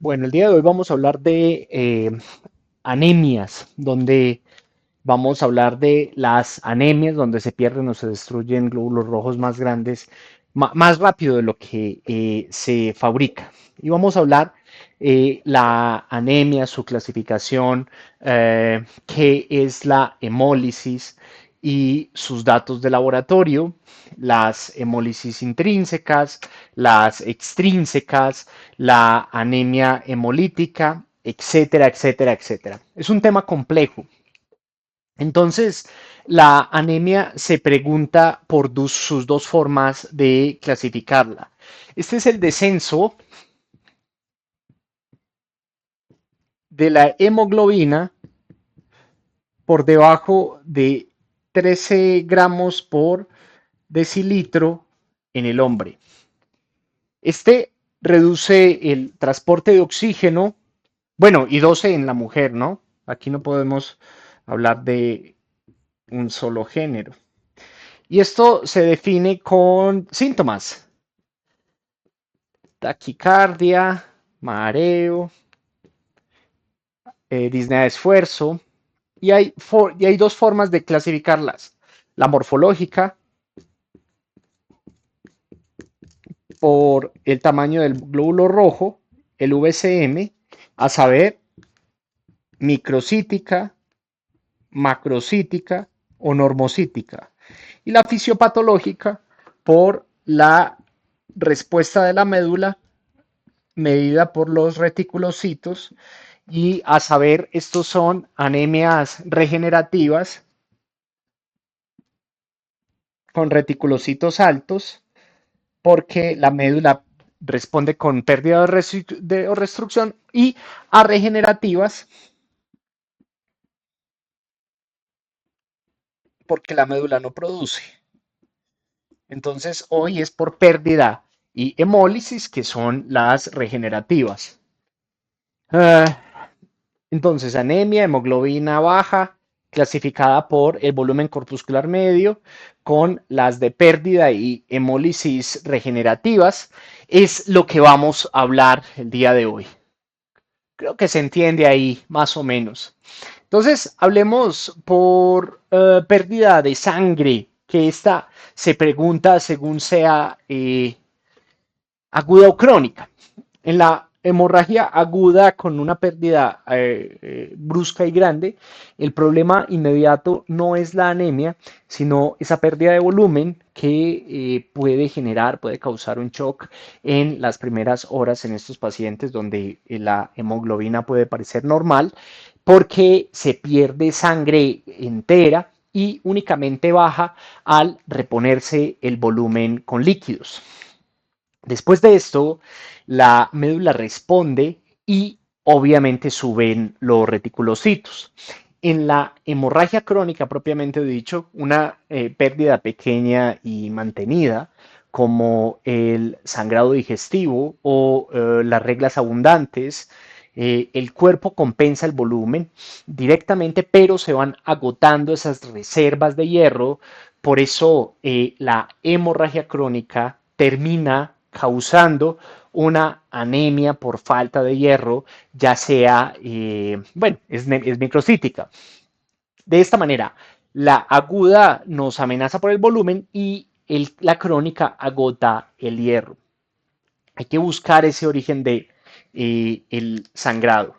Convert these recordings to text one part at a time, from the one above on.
Bueno, el día de hoy vamos a hablar de anemias, donde vamos a hablar de las anemias, donde se pierden o se destruyen glóbulos rojos más grandes, más rápido de lo que se fabrica. Y vamos a hablar la anemia, su clasificación, qué es la hemólisis y sus datos de laboratorio, las hemólisis intrínsecas, las extrínsecas, la anemia hemolítica, etcétera, etcétera, etcétera. Es un tema complejo. Entonces, la anemia se pregunta por sus dos formas de clasificarla. Este es el descenso de la hemoglobina por debajo de 13 gramos por decilitro en el hombre. Este reduce el transporte de oxígeno, bueno, y 12 en la mujer, ¿no? Aquí no podemos hablar de un solo género. Y esto se define con síntomas: taquicardia, mareo, disnea de esfuerzo. Y hay dos formas de clasificarlas: la morfológica, por el tamaño del glóbulo rojo, el VCM, a saber, microcítica, macrocítica o normocítica. Y la fisiopatológica por la respuesta de la médula medida por los reticulocitos, y a saber, estos son anemias regenerativas con reticulocitos altos, porque la médula responde con pérdida o restricción, y a regenerativas porque la médula no produce. Entonces, hoy es por pérdida y hemólisis, que son las regenerativas. Entonces, anemia, hemoglobina baja, clasificada por el volumen corpuscular medio, con las de pérdida y hemólisis regenerativas, es lo que vamos a hablar el día de hoy. Creo que se entiende ahí más o menos. Entonces, hablemos por pérdida de sangre, que esta se pregunta según sea aguda o crónica. En la hemorragia aguda con una pérdida brusca y grande, el problema inmediato no es la anemia, sino esa pérdida de volumen que puede causar un shock en las primeras horas en estos pacientes, donde la hemoglobina puede parecer normal, porque se pierde sangre entera y únicamente baja al reponerse el volumen con líquidos. Después de esto, la médula responde y obviamente suben los reticulocitos. En la hemorragia crónica propiamente dicho, una pérdida pequeña y mantenida, como el sangrado digestivo o las reglas abundantes, el cuerpo compensa el volumen directamente, pero se van agotando esas reservas de hierro. Por eso la hemorragia crónica termina causando una anemia por falta de hierro, ya sea, bueno, es microcítica. De esta manera, la aguda nos amenaza por el volumen y la crónica agota el hierro. Hay que buscar ese origen de el sangrado.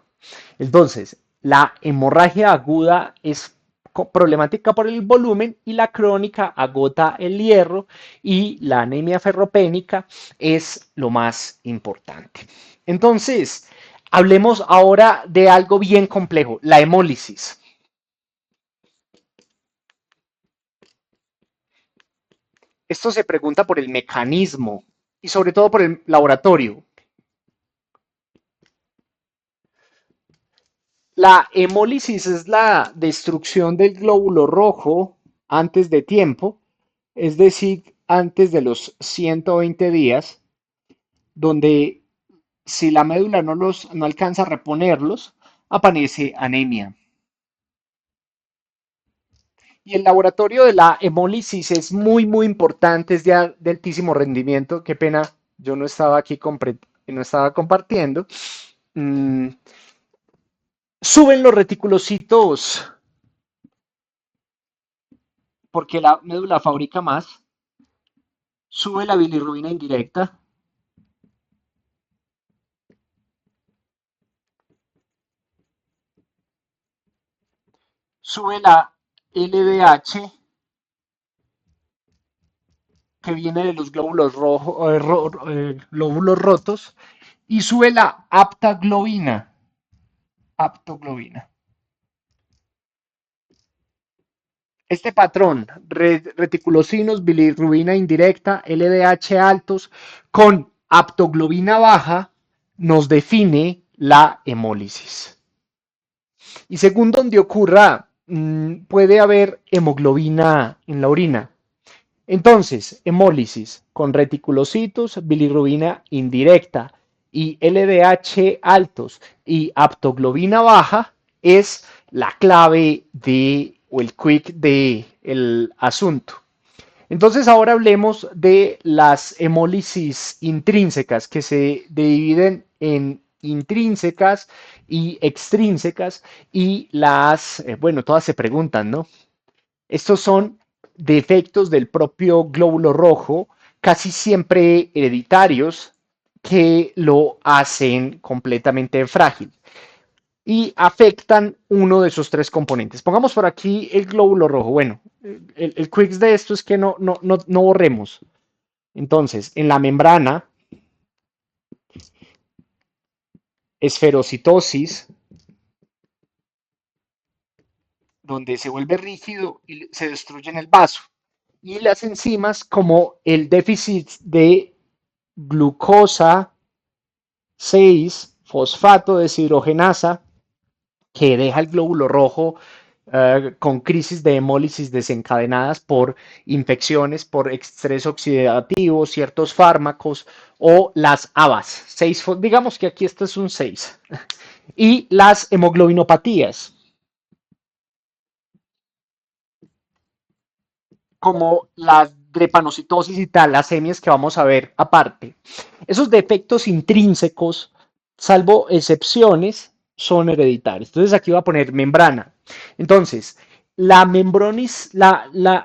Entonces, la hemorragia aguda es problemática por el volumen, y la crónica agota el hierro, y la anemia ferropénica es lo más importante. Entonces, hablemos ahora de algo bien complejo: la hemólisis. Esto se pregunta por el mecanismo y sobre todo por el laboratorio. La hemólisis es la destrucción del glóbulo rojo antes de tiempo, es decir, antes de los 120 días, donde si la médula no alcanza a reponerlos, aparece anemia. Y el laboratorio de la hemólisis es muy, muy importante, es de altísimo rendimiento. Qué pena, yo no estaba aquí, no estaba compartiendo. mm, suben los reticulocitos porque la médula fabrica más, sube la bilirrubina indirecta, sube la LDH que viene de los glóbulos rojos, glóbulos rotos, y sube la aptaglobina. Aptoglobina. Este patrón, reticulocinos, bilirrubina indirecta, LDH altos, con aptoglobina baja, nos define la hemólisis. Y según donde ocurra, puede haber hemoglobina en la orina. Entonces, hemólisis con reticulocitos, bilirrubina indirecta y LDH altos y aptoglobina baja es la clave de o el quick de el asunto. Entonces ahora hablemos de las hemólisis intrínsecas que se dividen en intrínsecas y extrínsecas y bueno, todas se preguntan, ¿no? Estos son defectos del propio glóbulo rojo, casi siempre hereditarios, que lo hacen completamente frágil y afectan uno de esos tres componentes. Pongamos por aquí el glóbulo rojo. Bueno, el quick de esto es que no borremos. Entonces, en la membrana, esferocitosis, donde se vuelve rígido y se destruye en el vaso. Y las enzimas como el déficit de glucosa 6 fosfato deshidrogenasa, que deja el glóbulo rojo con crisis de hemólisis desencadenadas por infecciones, por estrés oxidativo, ciertos fármacos o las habas. Digamos que aquí esto es un 6. Y las hemoglobinopatías, como las drepanocitosis y talasemias que vamos a ver aparte. Esos defectos intrínsecos, salvo excepciones, son hereditarios. Entonces aquí voy a poner membrana. Entonces, la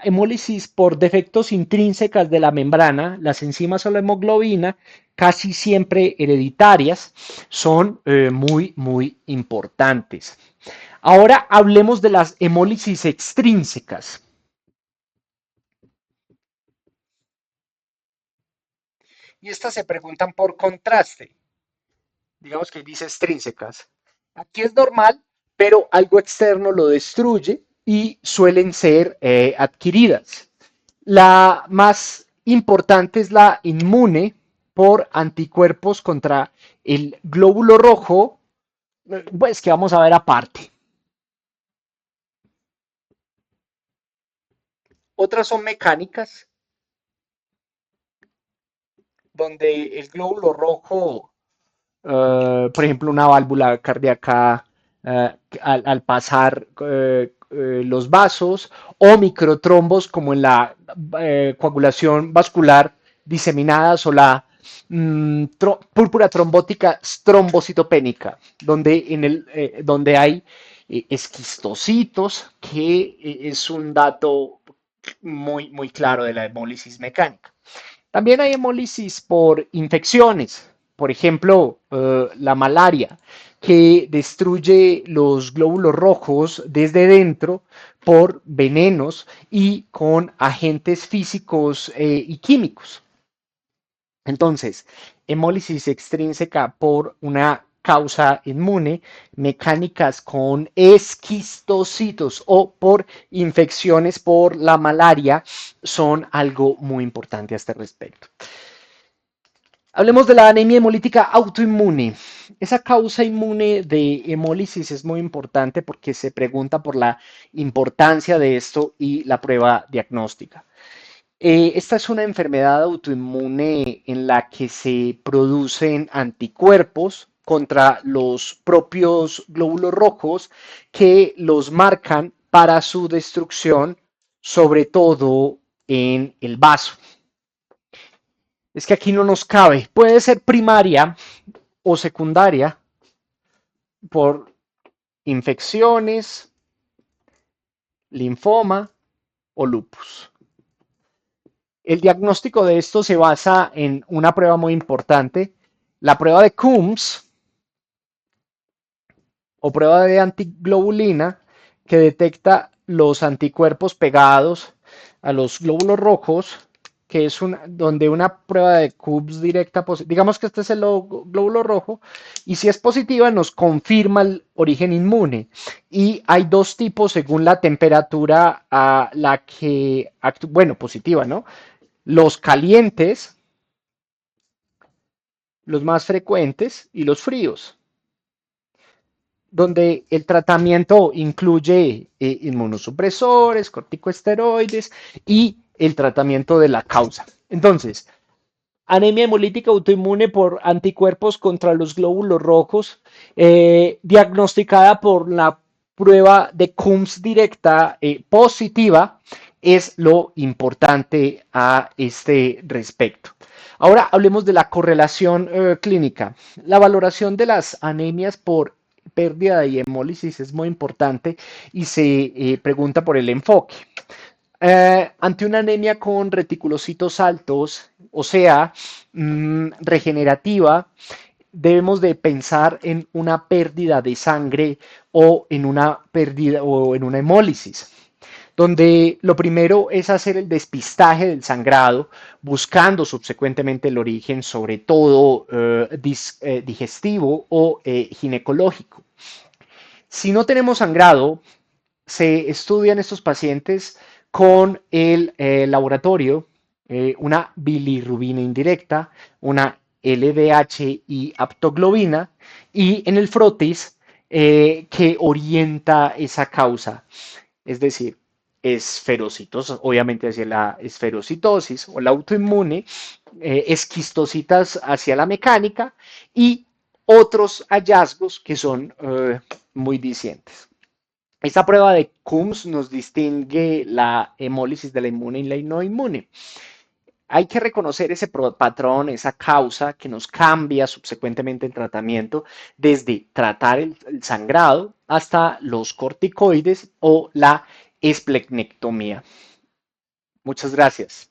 hemólisis por defectos intrínsecas de la membrana, las enzimas o la hemoglobina, casi siempre hereditarias, son muy importantes. Ahora hablemos de las hemólisis extrínsecas. Y estas se preguntan por contraste, digamos que dice extrínsecas. Aquí es normal, pero algo externo lo destruye y suelen ser adquiridas. La más importante es la inmune por anticuerpos contra el glóbulo rojo, pues que vamos a ver aparte. Otras son mecánicas, donde el glóbulo rojo por ejemplo, una válvula cardíaca al pasar los vasos o microtrombos como en la coagulación vascular diseminada o la púrpura trombótica trombocitopénica, donde hay esquistocitos, que es un dato muy claro de la hemólisis mecánica. También hay hemólisis por infecciones, por ejemplo, la malaria, que destruye los glóbulos rojos desde dentro por venenos y con agentes físicos y químicos. Entonces, hemólisis extrínseca por una causa inmune, mecánicas con esquistocitos o por infecciones por la malaria son algo muy importante a este respecto. Hablemos de la anemia hemolítica autoinmune. Esa causa inmune de hemólisis es muy importante porque se pregunta por la importancia de esto y la prueba diagnóstica. Esta es una enfermedad autoinmune en la que se producen anticuerpos contra los propios glóbulos rojos que los marcan para su destrucción, sobre todo en el vaso. Es que aquí no nos cabe. Puede ser primaria o secundaria. por infecciones, linfoma o lupus. El diagnóstico de esto se basa en una prueba muy importante, la prueba de Coombs o prueba de antiglobulina, que detecta los anticuerpos pegados a los glóbulos rojos, que es donde una prueba de Coombs directa, digamos que este es el glóbulo rojo, y si es positiva nos confirma el origen inmune. Y hay dos tipos según la temperatura a la que actúa, bueno, positiva, ¿no? Los calientes, los más frecuentes, y los fríos, donde el tratamiento incluye inmunosupresores, corticosteroides y el tratamiento de la causa. Entonces, anemia hemolítica autoinmune por anticuerpos contra los glóbulos rojos, diagnosticada por la prueba de Coombs directa positiva, es lo importante a este respecto. Ahora hablemos de la correlación clínica. La valoración de las anemias por pérdida de hemólisis es muy importante y se pregunta por el enfoque. Ante una anemia con reticulocitos altos, o sea, regenerativa, debemos de pensar en una pérdida de sangre o en una pérdida o en una hemólisis, donde lo primero es hacer el despistaje del sangrado, buscando subsecuentemente el origen, sobre todo digestivo o ginecológico. Si no tenemos sangrado, se estudian estos pacientes con el laboratorio, una bilirrubina indirecta, una LDH y aptoglobina, y en el frotis que orienta esa causa, es decir, esferocitosis, obviamente hacia la esferocitosis o la autoinmune, esquistocitas hacia la mecánica y otros hallazgos que son muy discientes. Esta prueba de Coombs nos distingue la hemólisis de la inmune y la no inmune. Hay que reconocer ese patrón, esa causa que nos cambia subsecuentemente el tratamiento, desde tratar el sangrado hasta los corticoides o la esplenectomía. Muchas gracias.